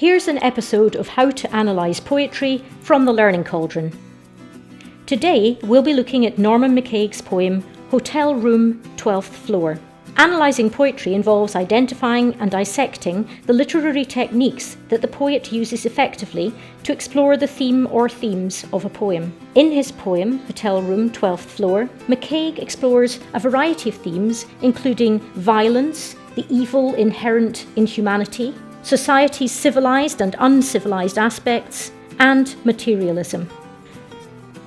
Here's an episode of How to Analyse Poetry from the Learning Cauldron. Today we'll be looking at Norman MacCaig's poem Hotel Room, 12th Floor. Analysing poetry involves identifying and dissecting the literary techniques that the poet uses effectively to explore the theme or themes of a poem. In his poem, Hotel Room, 12th Floor, MacCaig explores a variety of themes, including violence, the evil inherent in humanity, society's civilised and uncivilised aspects, and materialism.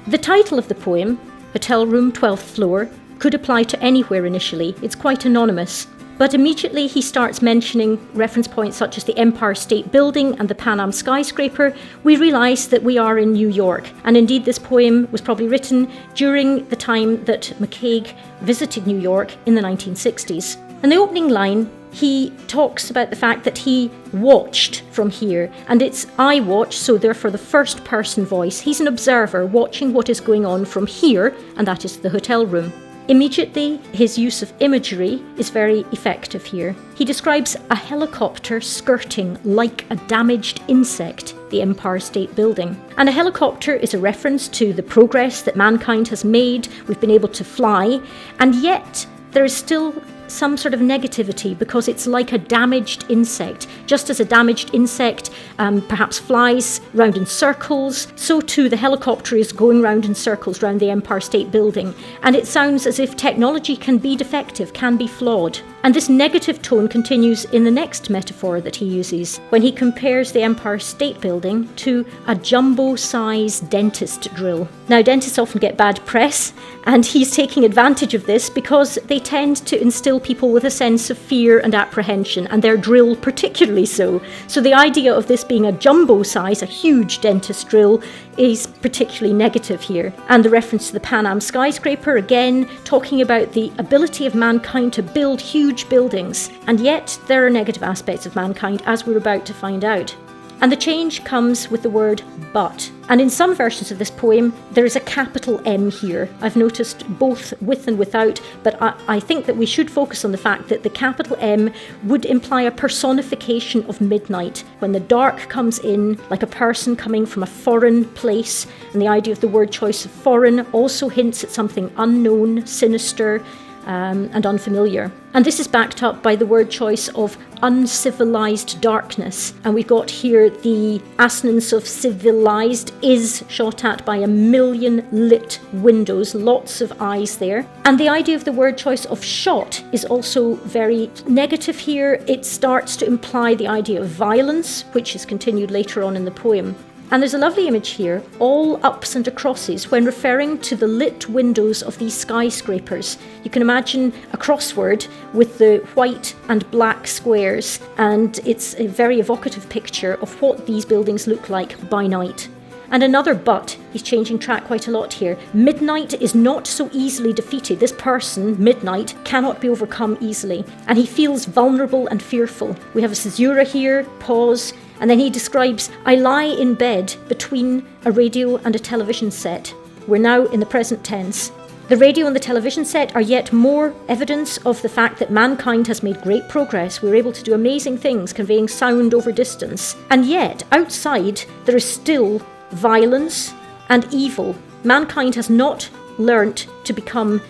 The title of the poem, Hotel Room, 12th Floor, could apply to anywhere initially. It's quite anonymous. But immediately he starts mentioning reference points such as the Empire State Building and the Pan Am skyscraper. We realise that we are in New York. And indeed this poem was probably written during the time that MacCaig visited New York in the 1960s. In the opening line, he talks about the fact that he watched from here, and it's I watch, so therefore the first person voice. He's an observer watching what is going on from here, and that is the hotel room. Immediately, his use of imagery is very effective here. He describes a helicopter skirting like a damaged insect the Empire State Building. And a helicopter is a reference to the progress that mankind has made. We've been able to fly, and yet there is still some sort of negativity because it's like a damaged insect. Just as a damaged insect perhaps flies round in circles, so too the helicopter is going round in circles round the Empire State Building. And it sounds as if technology can be defective, can be flawed. And this negative tone continues in the next metaphor that he uses when he compares the Empire State Building to a jumbo-sized dentist drill. Now, dentists often get bad press, and he's taking advantage of this because they tend to instill people with a sense of fear and apprehension, and their drill particularly so. So the idea of this being a jumbo size, a huge dentist drill, is particularly negative here. And the reference to the Pan Am skyscraper, again, talking about the ability of mankind to build huge buildings, and yet there are negative aspects of mankind, as we're about to find out. And the change comes with the word but. And in some versions of this poem, there is a capital M here. I've noticed both with and without, but I think that we should focus on the fact that the capital M would imply a personification of midnight, when the dark comes in like a person coming from a foreign place. And the idea of the word choice of foreign also hints at something unknown, sinister, and unfamiliar. And this is backed up by the word choice of uncivilised darkness. And we've got here the assonance of civilised is shot at by a million lit windows, lots of eyes there. And the idea of the word choice of shot is also very negative here. It starts to imply the idea of violence, which is continued later on in the poem. And there's a lovely image here, all ups and acrosses, when referring to the lit windows of these skyscrapers. You can imagine a crossword with the white and black squares, and it's a very evocative picture of what these buildings look like by night. And another but, he's changing track quite a lot here. Midnight is not so easily defeated. This person, Midnight, cannot be overcome easily. And he feels vulnerable and fearful. We have a caesura here, pause, and then he describes, I lie in bed between a radio and a television set. We're now in the present tense. The radio and the television set are yet more evidence of the fact that mankind has made great progress. We're able to do amazing things, conveying sound over distance. And yet, outside, there is still violence and evil. Mankind has not learnt to become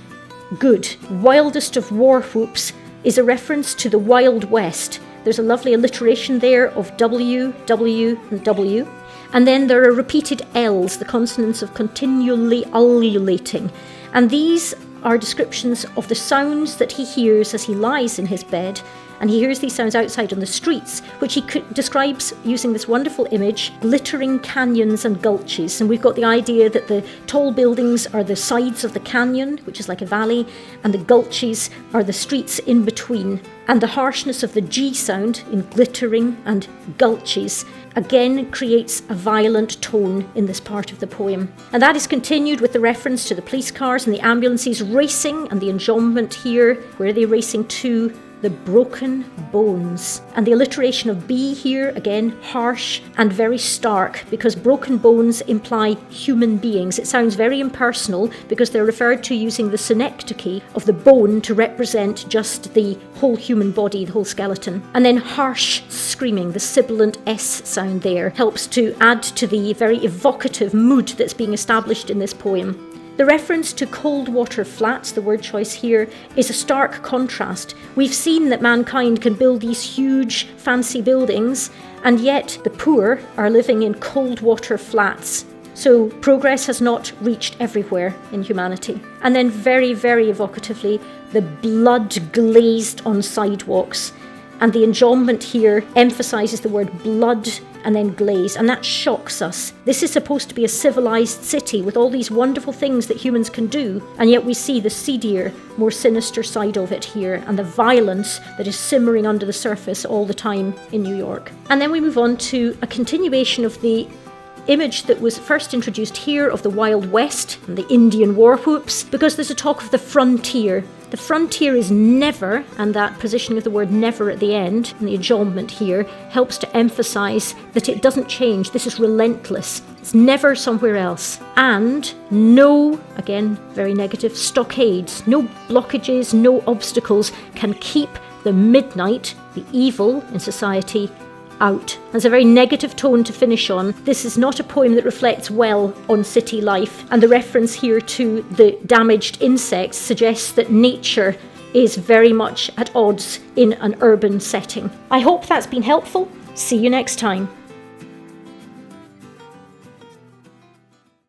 good. Wildest of war whoops is a reference to the Wild West. There's a lovely alliteration there of W, W, and W. And then there are repeated L's, the consonants of continually ululating. And these are descriptions of the sounds that he hears as he lies in his bed. And he hears these sounds outside on the streets, which he describes using this wonderful image, glittering canyons and gulches. And we've got the idea that the tall buildings are the sides of the canyon, which is like a valley, and the gulches are the streets in between. And the harshness of the G sound in glittering and gulches again creates a violent tone in this part of the poem. And that is continued with the reference to the police cars and the ambulances racing, and the enjambment here. Where are they racing to? the broken bones. And the alliteration of B here, again, harsh and very stark, because broken bones imply human beings. It sounds very impersonal because they're referred to using the synecdoche of the bone to represent just the whole human body, the whole skeleton. And then harsh screaming, the sibilant S sound there, helps to add to the very evocative mood that's being established in this poem. The reference to cold water flats, the word choice here, is a stark contrast. We've seen that mankind can build these huge, fancy buildings, and yet the poor are living in cold water flats. So progress has not reached everywhere in humanity. And then very, very evocatively, the blood glazed on sidewalks. And the enjambment here emphasises the word blood and then glaze, and that shocks us. This is supposed to be a civilised city with all these wonderful things that humans can do, and yet we see the seedier, more sinister side of it here, and the violence that is simmering under the surface all the time in New York. And then we move on to a continuation of the image that was first introduced here of the Wild West and the Indian war whoops, because there's a talk of the frontier. The frontier is never, and that positioning of the word never at the end, and the enjambment here, helps to emphasise that it doesn't change. This is relentless. It's never somewhere else. And no, again, very negative, stockades, no blockages, no obstacles can keep the midnight, the evil in society, out. There's a very negative tone to finish on. This is not a poem that reflects well on city life, and the reference here to the damaged insects suggests that nature is very much at odds in an urban setting. I hope that's been helpful. See you next time.